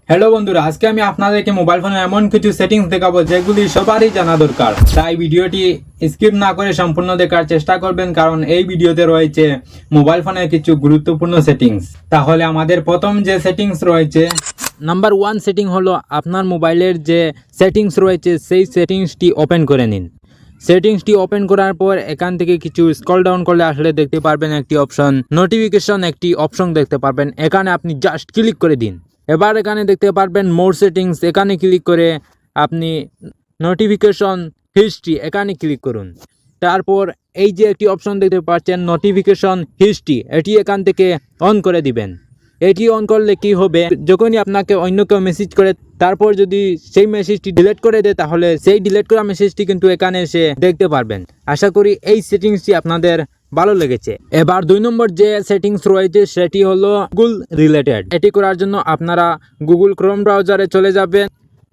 Hello বন্ধুরা, আজকে আমি আপনাদেরকে মোবাইল ফোনের এমন কিছু সেটিংস দেখাবো যেগুলি সবারই জানা দরকার। তাই ভিডিওটি স্কিপ না করে সম্পূর্ণ দেখার চেষ্টা করবেন, কারণ এই ভিডিওতে রয়েছে মোবাইল ফোনের কিছু গুরুত্বপূর্ণ সেটিংস। তাহলে আমাদের প্রথম যে সেটিংস রয়েছে, নাম্বার 1 সেটিং হলো আপনার মোবাইলের যে সেটিংস রয়েছে সেই সেটিংসটি ওপেন করে নিন। সেটিংসটি ওপেন করার পর এখান থেকে কিছু স্ক্রল ডাউন করলে আসলে দেখতে পারবেন একটি অপশন নোটিফিকেশন, একটি অপশন দেখতে পারবেন। এখানে আপনি জাস্ট ক্লিক করে দিন। এবার এখানে দেখতে পারবেন মোর সেটিংস, এখানে ক্লিক করে আপনি নোটিফিকেশন হিস্ট্রি এখানে ক্লিক করুন। তারপর এই যে একটি অপশন দেখতে পাচ্ছেন নোটিফিকেশন হিস্ট্রি, এটি এখান থেকে অন করে দিবেন। এটি অন করলে কি হবে, যখনই আপনাকে অন্য কেউ মেসেজ করে তারপর যদি সেই মেসেজটি ডিলিট করে দেয় তাহলে সেই ডিলিট করা মেসেজটি কিন্তু এখানে এসে দেখতে পারবেন। আশা করি এই সেটিংসটি আপনাদের ভালো লেগেছে। এবার 2 নম্বর যে সেটিংস রয়েছে সেটি হলো গুগল রিলেটেড। এটি করার জন্য আপনারা গুগল ক্রোম ব্রাউজারে চলে যাবেন।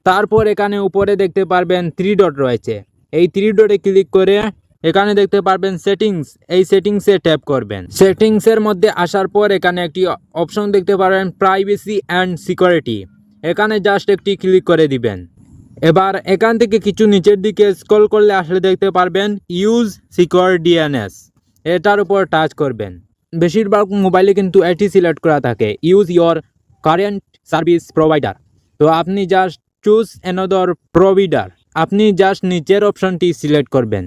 তারপর এখানে উপরে দেখতে পারবেন 3 ডট রয়েছে। এই 3 ডটে ক্লিক করে এখানে দেখতে পারবেন সেটিংস, এই সেটিংসে ট্যাপ করবেন। সেটিংসের মধ্যে আসার পর এখানে একটি অপশন দেখতে পারবেন প্রাইভেসি অ্যান্ড সিকিউরিটি, এখানে জাস্ট একটি ক্লিক করে দিবেন। এবার এখান থেকে কিছু নিচের দিকে স্ক্রল করলে আসলে দেখতে পারবেন ইউজ সিকিউর ডিএনএস, এটার উপর টাচ করবেন। বেশিরভাগ মোবাইলে কিন্তু এটি সিলেক্ট করা থাকে use your current service provider. তো আপনি জাস্ট চুজ অ্যানাদার প্রোভাইডার, আপনি জাস্ট নিচের অপশনটি সিলেক্ট করবেন।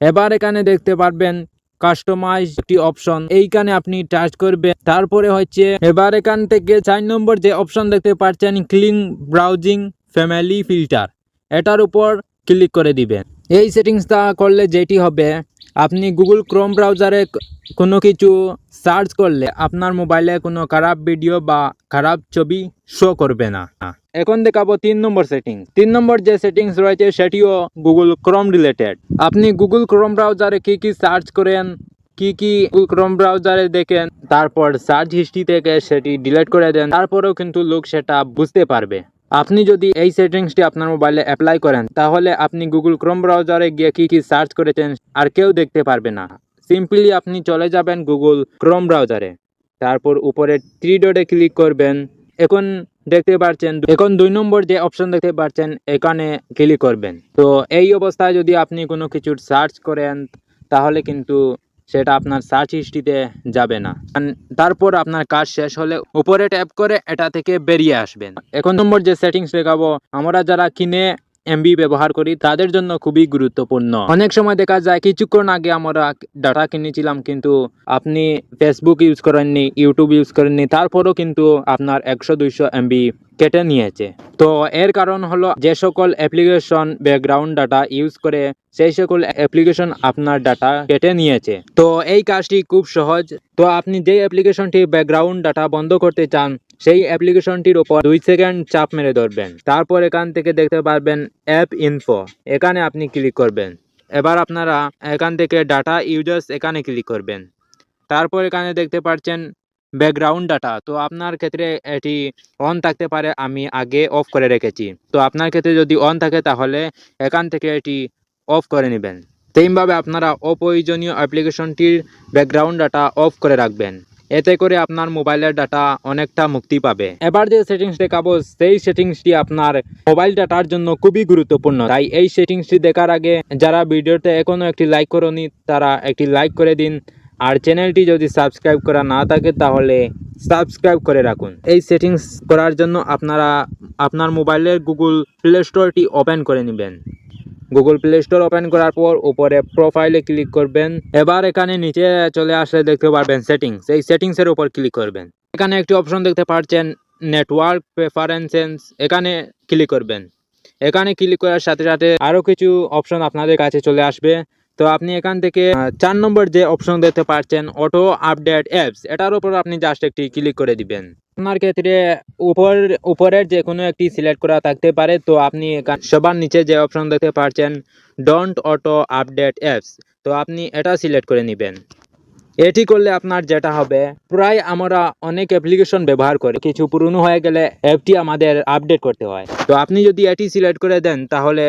এবার এখানে দেখতে পারবেন কাস্টমাইজ একটি অপশন, এইখানে আপনি টাচ করবেন। তারপরে হচ্ছে এবার এখান থেকে 4 নম্বর যে অপশন দেখতে পাচ্ছেন ক্লিন ব্রাউজিং ফ্যামিলি ফিল্টার, এটার উপর ক্লিক করে দিবেন। এই সেটিংসটা করলে যেটি হবে, আপনি গুগল ক্রোম ব্রাউজারে কোনো কিছু সার্চ করলে আপনার মোবাইলে কোনো খারাপ ভিডিও বা খারাপ ছবি শো করবে না। এখন দেখাবো 3 নম্বর সেটিংস। 3 নম্বর যে সেটিংস রয়েছে সেটিও গুগল ক্রোম রিলেটেড। আপনি গুগল ক্রোম ব্রাউজারে কি সার্চ করেন, কি গুগল ক্রোম ব্রাউজারে দেখেন, তারপর সার্চ হিস্ট্রি থেকে সেটি ডিলিট করে দেন, তারপরেও কিন্তু লোক সেটা বুঝতে পারবে। আপনি যদি এই সেটিংসটি আপনার মোবাইলে অ্যাপ্লাই করেন তাহলে আপনি গুগল ক্রোম ব্রাউজারে গিয়ে কি সার্চ করেছেন আর কেউ দেখতে পারবে না। সিম্পলি আপনি চলে যাবেন গুগল ক্রোম ব্রাউজারে, তারপর উপরে 3 ডটে ক্লিক করবেন। এখন দেখতে পাচ্ছেন, এখন 2 নম্বর যে অপশন দেখতে পাচ্ছেন এখানে ক্লিক করবেন। তো এই অবস্থায় যদি আপনি কোনো কিছু সার্চ করেন তাহলে কিন্তু সেটা আপনার সার্চ হিস্ট্রিতে যাবে না। তারপর আপনার কাজ শেষ হলে উপরে ট্যাপ করে এটা থেকে বেরিয়ে আসবেন। এখন নম্বর যে সেটিংস দেখাবো, আমরা যারা কিনে এমবি ব্যবহার করি তাদের জন্য খুবই গুরুত্বপূর্ণ। অনেক সময় দেখা যায় কিছুক্ষণ আগে আমরা ডাটা কিনেছিলাম কিন্তু আপনি ফেসবুক ইউজ করেননি, ইউটিউব ইউজ করেননি, তারপরও কিন্তু আপনার 100-200 এমবি কেটে নিয়েছে। তো এর কারণ হলো যে সকল অ্যাপ্লিকেশন ব্যাকগ্রাউন্ড ডাটা ইউজ করে সেই সকল অ্যাপ্লিকেশন আপনার ডাটা কেটে নিয়েছে। তো এই কাজটি খুব সহজ। তো আপনি যে অ্যাপ্লিকেশনটি ব্যাকগ্রাউন্ড ডাটা বন্ধ করতে চান সেই অ্যাপ্লিকেশনটির উপর 2 সেকেন্ড চাপ মেরে ধরবেন। তারপর এখান থেকে দেখতে পারবেন অ্যাপ ইনফো, এখানে আপনি ক্লিক করবেন। এবার আপনারা এখান থেকে ডাটা ইউজার্স এখানে ক্লিক করবেন। তারপর এখানে দেখতে পাচ্ছেন ব্যাকগ্রাউন্ড ডাটা, তো আপনার ক্ষেত্রে এটি অন থাকতে পারে, আমি আগে অফ করে রেখেছি। তো আপনার ক্ষেত্রে যদি অন থাকে তাহলে এখান থেকে এটি অফ করে নেবেন। তেমনিভাবে আপনারা অপ্রয়োজনীয় অ্যাপ্লিকেশনটির ব্যাকগ্রাউন্ড ডাটা অফ করে রাখবেন, এতে করে আপনার মোবাইলের ডাটা অনেকটা মুক্তি পাবে। এবার যে সেটিংস দেখাবো সেই সেটিংসটি আপনার মোবাইল ডাটার জন্য খুবই গুরুত্বপূর্ণ। তাই এই সেটিংসটি দেখার আগে যারা ভিডিওতে এখনো একটি লাইক করোনি তারা একটি লাইক করে দিন, আর চ্যানেলটি যদি সাবস্ক্রাইব করা না থাকে তাহলে সাবস্ক্রাইব করে রাখুন। এই সেটিংস করার জন্য আপনারা আপনার মোবাইলের গুগল প্লে স্টোরটি ওপেন করে নেবেন। গুগল প্লে স্টোর ওপেন করার পর উপরে প্রোফাইলে ক্লিক করবেন। এবার এখানে নিচে চলে আসলে দেখতে পারবেন সেটিংস, এই সেটিংসের উপর ক্লিক করবেন। এখানে একটি অপশন দেখতে পাচ্ছেন নেটওয়ার্ক প্রেফারেন্সেস, এখানে ক্লিক করবেন। এখানে ক্লিক করার সাথে সাথে আরও কিছু অপশন আপনাদের কাছে চলে আসবে। তো আপনি এখান থেকে 4 নম্বর যে অপশন দেখতে পাচ্ছেন অটো আপডেট অ্যাপস, এটার উপর আপনি জাস্ট একটি ক্লিক করে দিবেন। আপনার ক্ষেত্রে উপরের যে কোনো একটি সিলেক্ট করা থাকতে পারে। তো আপনি সবার নিচে যে অপশন দেখতে পাচ্ছেন ডোন্ট অটো আপডেট অ্যাপস, তো আপনি এটা সিলেক্ট করে নেবেন। এটি করলে আপনার যেটা হবে, প্রায় আমরা অনেক অ্যাপ্লিকেশন ব্যবহার করি, কিছু পুরনো হয়ে গেলে অ্যাপটি আমাদের আপডেট করতে হয়। তো আপনি যদি এটি সিলেক্ট করে দেন তাহলে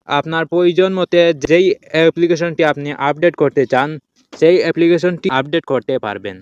আপনার প্রয়োজন মতে যেই অ্যাপ্লিকেশনটি আপনি আপডেট করতে চান সেই অ্যাপ্লিকেশনটি আপডেট করতে পারবেন।